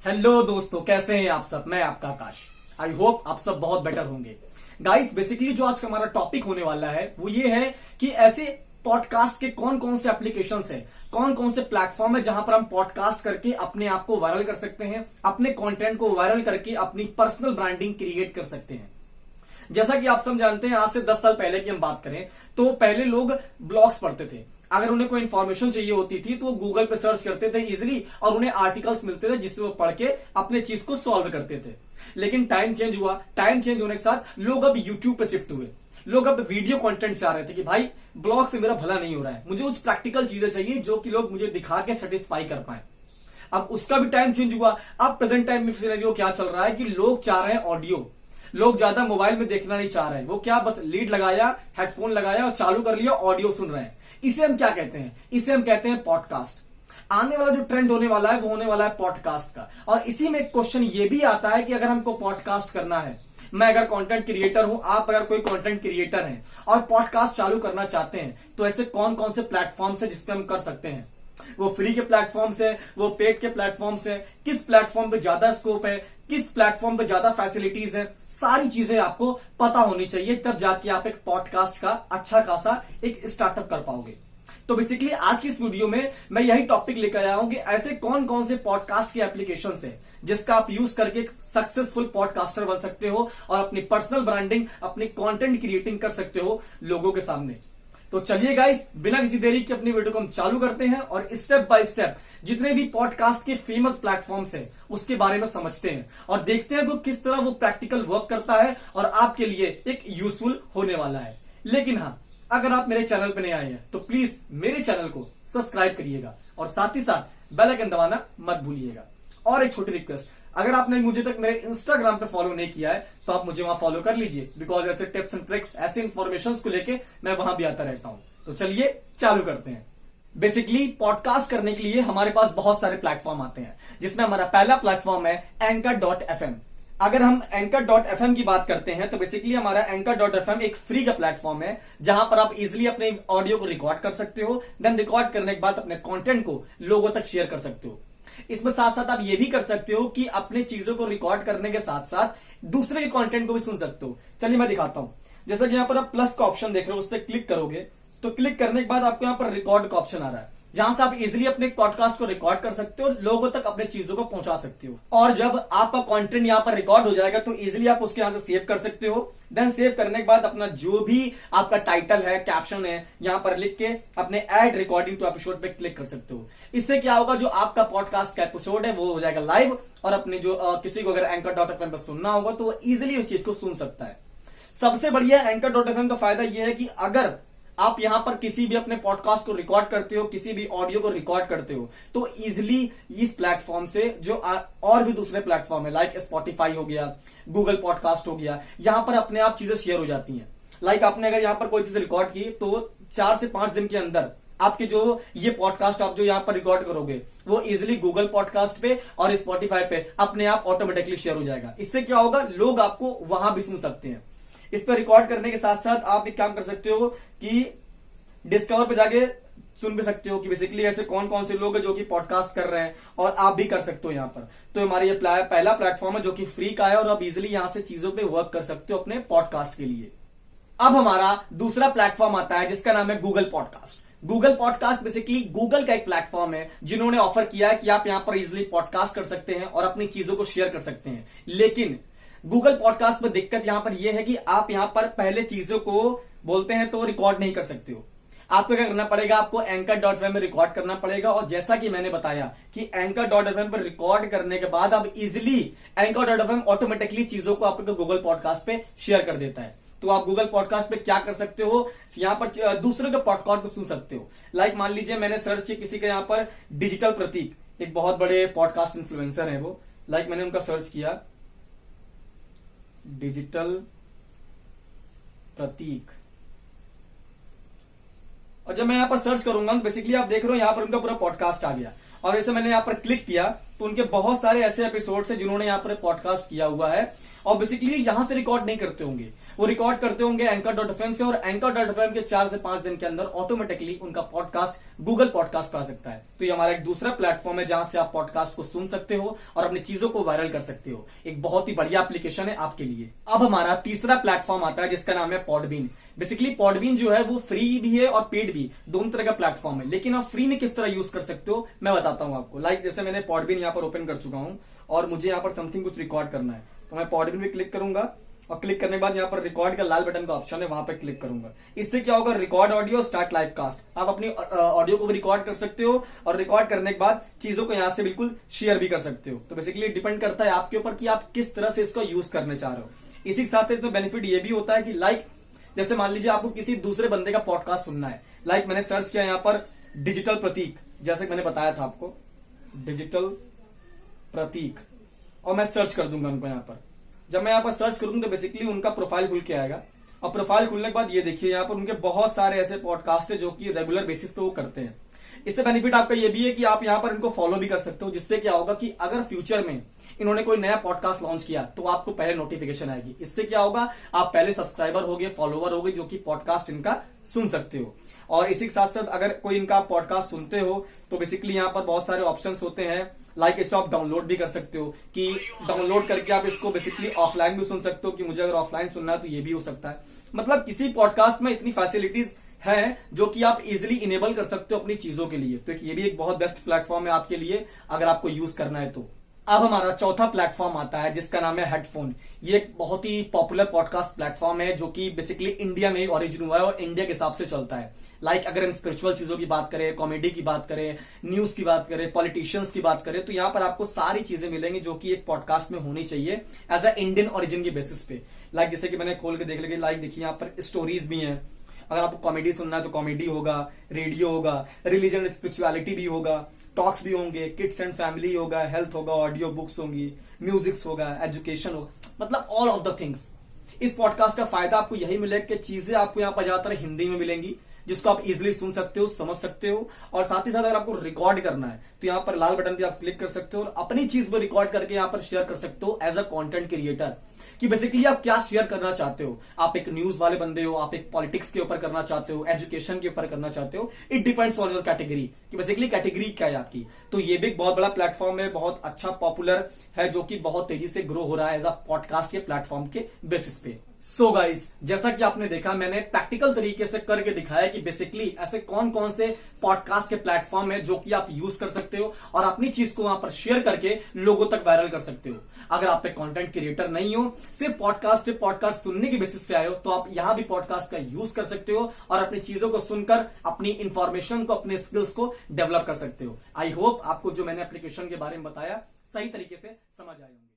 Hello दोस्तों, कैसे हैं आप सब। मैं आपका आकाश। आई होप आप सब बहुत बेटर होंगे। गाइस, बेसिकली जो आज का हमारा टॉपिक होने वाला है वो ये है कि ऐसे पॉडकास्ट के कौन कौन से एप्लीकेशंस हैं, कौन कौन से प्लेटफॉर्म है जहां पर हम पॉडकास्ट करके अपने आप को वायरल कर सकते हैं, अपने कंटेंट को वायरल करके अपनी पर्सनल ब्रांडिंग क्रिएट कर सकते हैं। जैसा कि आप सब जानते हैं, आज से 10 साल पहले की हम बात करें तो पहले लोग ब्लॉग्स पढ़ते थे। अगर उन्हें कोई इन्फॉर्मेशन चाहिए होती थी तो वो गूगल पे सर्च करते थे इजीली और उन्हें आर्टिकल्स मिलते थे जिससे वो पढ़ के अपने चीज को सॉल्व करते थे। लेकिन टाइम चेंज हुआ। टाइम चेंज होने के साथ लोग अब यूट्यूब पे शिफ्ट हुए। लोग अब वीडियो कंटेंट चाह रहे थे कि भाई ब्लॉग से मेरा भला नहीं हो रहा है, मुझे कुछ प्रैक्टिकल चीजें चाहिए जो कि लोग मुझे दिखा के सेटिस्फाई कर पाए। अब उसका भी टाइम चेंज हुआ। अब प्रेजेंट टाइम में सिनेरियो क्या चल रहा है कि लोग चाह रहे हैं ऑडियो। लोग ज्यादा मोबाइल में देखना नहीं चाह रहे हैं। वो क्या, बस लीड लगाया, हेडफोन लगाया और चालू कर लिया, ऑडियो सुन रहे हैं। इसे हम क्या कहते हैं? इसे हम कहते हैं पॉडकास्ट। आने वाला जो ट्रेंड होने वाला है वो होने वाला है पॉडकास्ट का। और इसी में एक क्वेश्चन ये भी आता है कि अगर हमको पॉडकास्ट करना है, मैं अगर कंटेंट क्रिएटर हूं, आप अगर कोई कंटेंट क्रिएटर हैं और पॉडकास्ट चालू करना चाहते हैं, तो ऐसे कौन कौन से प्लेटफॉर्म्स है जिसपे हम कर सकते हैं? वो फ्री के प्लेटफॉर्म्स है, वो पेड के प्लेटफॉर्म्स है, किस प्लेटफॉर्म पे ज्यादा स्कोप है, किस प्लेटफॉर्म पे ज्यादा फैसिलिटीज है, सारी चीजें आपको पता होनी चाहिए। तब जाके आप एक पॉडकास्ट का अच्छा खासा एक स्टार्टअप कर पाओगे। तो बेसिकली आज की इस वीडियो में मैं यही टॉपिक लेकर आया हूं कि ऐसे कौन कौन से पॉडकास्ट के एप्लीकेशंस है जिसका आप यूज करके एक सक्सेसफुल पॉडकास्टर बन सकते हो और अपनी पर्सनल ब्रांडिंग, अपनी कंटेंट क्रिएटिंग कर सकते हो लोगों के सामने। तो चलिए गाइस, बिना किसी देरी के अपनी वीडियो को हम चालू करते हैं और स्टेप बाय स्टेप जितने भी पॉडकास्ट के फेमस प्लेटफॉर्म्स हैं उसके बारे में समझते हैं और देखते हैं कि किस तरह वो प्रैक्टिकल वर्क करता है और आपके लिए एक यूजफुल होने वाला है। लेकिन हाँ, अगर आप मेरे चैनल पर नए आए हैं तो प्लीज मेरे चैनल को सब्सक्राइब करिएगा और साथ ही साथ बेल आइकन दबाना मत भूलिएगा। और एक छोटी रिक्वेस्ट, अगर आपने मुझे तक मेरे इंस्टाग्राम पे फॉलो नहीं किया है तो आप मुझे वहां फॉलो कर लीजिए, बिकॉज ऐसे टिप्स एंड ट्रिक्स, ऐसे इन्फॉर्मेशन को लेके मैं वहां भी आता रहता हूं। तो चलिए चालू करते हैं। बेसिकली पॉडकास्ट करने के लिए हमारे पास बहुत सारे प्लेटफॉर्म आते हैं, जिसमें हमारा पहला प्लेटफॉर्म है Anchor.fm। अगर हम Anchor.fm की बात करते हैं तो बेसिकली हमारा Anchor.fm एक फ्री का प्लेटफॉर्म है जहां पर आप इजिली अपने ऑडियो को रिकॉर्ड कर सकते हो। देन रिकॉर्ड करने के बाद अपने कंटेंट को लोगों तक शेयर कर सकते हो। इसमें साथ साथ आप ये भी कर सकते हो कि अपने चीजों को रिकॉर्ड करने के साथ साथ दूसरे के कंटेंट को भी सुन सकते हो। चलिए मैं दिखाता हूं। जैसा कि यहां पर आप प्लस का ऑप्शन देख रहे हो, उस पर क्लिक करोगे तो क्लिक करने के बाद आपको यहां पर रिकॉर्ड का ऑप्शन आ रहा है, जहां से आप इजिली अपने पॉडकास्ट को रिकॉर्ड कर सकते हो, लोगों तक अपने चीजों को पहुंचा सकते हो। और जब आपका कंटेंट यहां पर रिकॉर्ड हो जाएगा तो इजिली आप उसके यहां से सेव कर सकते हो। देन सेव करने के बाद अपना जो भी आपका टाइटल है, कैप्शन है, यहां पर लिख के अपने ऐड रिकॉर्डिंग टू एपिसोड पे क्लिक कर सकते हो। इससे क्या होगा, जो आपका पॉडकास्ट का एपिसोड है वो हो जाएगा लाइव और अपने जो किसी को अगर Anchor.fm पर सुनना होगा तो वो इजिली उस चीज को सुन सकता है। सबसे बढ़िया Anchor.fm का फायदा यह है कि अगर आप यहां पर किसी भी अपने पॉडकास्ट को रिकॉर्ड करते हो, किसी भी ऑडियो को रिकॉर्ड करते हो, तो इजिली इस प्लेटफॉर्म से जो और भी दूसरे प्लेटफॉर्म है लाइक स्पॉटिफाई हो गया, गूगल पॉडकास्ट हो गया, यहां पर अपने आप चीजें शेयर हो जाती हैं। लाइक आपने अगर यहां पर कोई चीज रिकॉर्ड की तो 4 से 5 दिन के अंदर आपके जो ये पॉडकास्ट आप जो यहां पर रिकॉर्ड करोगे वो इजिली गूगल पॉडकास्ट पे और स्पॉटिफाई पे अपने आप ऑटोमेटिकली शेयर हो जाएगा। इससे क्या होगा, लोग आपको वहां भी सुन सकते हैं। इस पर रिकॉर्ड करने के साथ साथ आप एक काम कर सकते हो कि डिस्कवर पे जाके सुन भी सकते हो कि बेसिकली ऐसे कौन कौन से लोग हैं जो कि पॉडकास्ट कर रहे हैं और आप भी कर सकते हो यहां पर। तो हमारा ये पहला प्लेटफॉर्म है जो कि फ्री का है और आप इजिली यहां से चीजों पे वर्क कर सकते हो अपने पॉडकास्ट के लिए। अब हमारा दूसरा प्लेटफॉर्म आता है जिसका नाम है Google podcast. Google podcast basically Google का एक प्लेटफॉर्म है जिन्होंने ऑफर किया है कि आप यहां पर इजिली पॉडकास्ट कर सकते हैं और अपनी चीजों को शेयर कर सकते हैं। लेकिन गूगल पॉडकास्ट में दिक्कत यहां पर यह है कि आप यहां पर पहले चीजों को बोलते हैं तो रिकॉर्ड नहीं कर सकते हो। आपको क्या करना पड़ेगा, आपको Anchor.fm में रिकॉर्ड करना पड़ेगा। और जैसा कि मैंने बताया कि Anchor.fm पर रिकॉर्ड करने के बाद अब इजिली Anchor.fm ऑटोमेटिकली चीजों को आपको गूगल पॉडकास्ट पे शेयर कर देता है। तो आप गूगल पॉडकास्ट पे क्या कर सकते हो, यहां पर दूसरे के पॉडकास्ट को सुन सकते हो। लाइक मान लीजिए मैंने सर्च किया किसी के यहां पर डिजिटल प्रतीक, एक बहुत बड़े पॉडकास्ट इन्फ्लुएंसर है वो। लाइक मैंने उनका सर्च किया डिजिटल प्रतीक, और जब मैं यहां पर सर्च करूंगा तो बेसिकली आप देख रहे हो यहां पर उनका पूरा पॉडकास्ट आ गया। और जैसे मैंने यहां पर क्लिक किया तो उनके बहुत सारे ऐसे एपिसोड्स हैं जिन्होंने यहां पर पॉडकास्ट किया हुआ है और बेसिकली यहां से रिकॉर्ड नहीं करते होंगे, वो रिकॉर्ड करते होंगे एंकर.fm से, और एंकर.fm के 4 से 5 दिन के अंदर ऑटोमेटिकली उनका पॉडकास्ट गूगल पॉडकास्ट पर आ सकता है। तो ये हमारा एक दूसरा प्लेटफॉर्म है जहां से आप पॉडकास्ट को सुन सकते हो और अपनी चीजों को वायरल कर सकते हो। एक बहुत ही बढ़िया एप्लीकेशन है आपके लिए। अब हमारा तीसरा प्लेटफॉर्म आता है जिसका नाम है पॉडबीन। बेसिकली पॉडबीन जो है वो फ्री भी है और पेड भी, दोनों तरह का प्लेटफॉर्म है। लेकिन आप फ्री में किस तरह यूज कर सकते हो मैं बताता हूं आपको। लाइक जैसे मैंने पॉडबीन यहां पर ओपन कर चुका हूं और मुझे यहां पर समथिंग कुछ रिकॉर्ड करना है, तो मैं पॉडबीन में क्लिक करूंगा और क्लिक करने के बाद यहाँ पर रिकॉर्ड का लाल बटन का ऑप्शन है, वहां पर क्लिक करूंगा। इससे क्या होगा, record audio, start live cast. आप अपनी ऑडियो को भी रिकॉर्ड कर सकते हो और रिकॉर्ड करने के बाद चीजों को यहां से बिल्कुल शेयर भी कर सकते हो। तो बेसिकली डिपेंड करता है आपके ऊपर कि आप किस तरह से इसको यूज करने चाह रहे हो। इसी के साथ इसमें बेनिफिट ये भी होता है कि लाइक जैसे मान लीजिए आपको किसी दूसरे बंदे का पॉडकास्ट सुनना है। लाइक मैंने सर्च किया यहाँ पर डिजिटल प्रतीक, जैसे मैंने बताया था आपको डिजिटल प्रतीक, और मैं सर्च कर दूंगा उनको यहाँ पर। जब मैं यहाँ पर सर्च करूंगा तो बेसिकली उनका प्रोफाइल खुल के आएगा, और प्रोफाइल खुलने के बाद ये देखिए यहाँ पर उनके बहुत सारे ऐसे पॉडकास्ट है जो कि रेगुलर बेसिस पे वो करते हैं। इससे बेनिफिट आपका ये भी है कि आप यहाँ पर इनको फॉलो भी कर सकते हो, जिससे क्या होगा कि अगर फ्यूचर में इन्होंने कोई नया पॉडकास्ट लॉन्च किया तो आपको पहले नोटिफिकेशन आएगी। इससे क्या होगा, आप पहले सब्सक्राइबर होगे, फॉलोवर होगे, जो कि पॉडकास्ट इनका सुन सकते हो। और इसी के साथ साथ अगर कोई इनका पॉडकास्ट सुनते हो तो बेसिकली यहाँ पर बहुत सारे ऑप्शंस होते हैं। लाइक इसको आप डाउनलोड भी कर सकते हो कि डाउनलोड करके आप इसको बेसिकली ऑफलाइन भी सुन सकते हो, कि मुझे अगर ऑफलाइन सुनना है तो ये भी हो सकता है। मतलब किसी पॉडकास्ट में इतनी फैसिलिटीज है जो कि आप इजिली इनेबल कर सकते हो अपनी चीजों के लिए। तो ये भी एक बहुत बेस्ट प्लेटफॉर्म है आपके लिए अगर आपको यूज करना है तो। अब हमारा चौथा प्लेटफॉर्म आता है जिसका नाम है हेडफोन। ये एक बहुत ही पॉपुलर पॉडकास्ट प्लेटफॉर्म है जो कि बेसिकली इंडिया में ओरिजिन हुआ है और इंडिया के हिसाब से चलता है। लाइक अगर हम स्पिरिचुअल चीजों की बात करें, कॉमेडी की बात करें, न्यूज की बात करें, पॉलिटिशियंस की बात करें, तो यहाँ पर आपको सारी चीजें मिलेंगी जो कि एक पॉडकास्ट में होनी चाहिए एज अ इंडियन ओरिजिन की बेसिस पे। लाइक जैसे कि मैंने खोल के देख लिया, लाइक देखिए यहाँ पर स्टोरीज भी हैं। अगर आपको कॉमेडी सुनना है तो कॉमेडी होगा, रेडियो होगा, रिलीजन स्पिरिचुअलिटी भी होगा, टॉक्स भी होंगे, किड्स एंड फैमिली होगा, हेल्थ होगा, ऑडियो बुक्स होंगी, म्यूजिक्स होगा, एजुकेशन होगा, मतलब ऑल ऑफ द थिंग्स। इस पॉडकास्ट का फायदा आपको यही मिलेगा कि चीजें आपको यहाँ पर ज्यादातर हिंदी में मिलेंगी जिसको आप इजिली सुन सकते हो, समझ सकते हो। और साथ ही साथ अगर आपको रिकॉर्ड करना है तो यहाँ पर लाल बटन पे आप क्लिक कर सकते हो और अपनी चीज को रिकॉर्ड करके यहाँ पर शेयर कर सकते हो एज अ कंटेंट क्रिएटर, कि बेसिकली आप क्या शेयर करना चाहते हो। आप एक न्यूज वाले बंदे हो, आप एक पॉलिटिक्स के ऊपर करना चाहते हो, एजुकेशन के ऊपर करना चाहते हो, it depends on your category कि बेसिकली कैटेगरी क्या है आपकी। तो ये भी एक बहुत बड़ा प्लेटफॉर्म है, बहुत अच्छा पॉपुलर है, जो कि बहुत तेजी से ग्रो हो रहा है एज अ पॉडकास्ट के प्लेटफॉर्म के बेसिस पे। सो गाइज, जैसा कि आपने देखा मैंने प्रैक्टिकल तरीके से करके दिखाया कि बेसिकली ऐसे कौन कौन से पॉडकास्ट के प्लेटफॉर्म है जो कि आप यूज कर सकते हो और अपनी चीज को वहां पर शेयर करके लोगों तक वायरल कर सकते हो। अगर आप एक कंटेंट क्रिएटर नहीं हो, सिर्फ पॉडकास्ट सुनने की बेसिस पे आए हो, तो आप यहां भी पॉडकास्ट का यूज कर सकते हो और अपनी चीजों को सुनकर अपनी इंफॉर्मेशन को, अपने स्किल्स को डेवलप कर सकते हो। आई होप आपको जो मैंने एप्लीकेशन के बारे में बताया सही तरीके से समझ आए होंगे।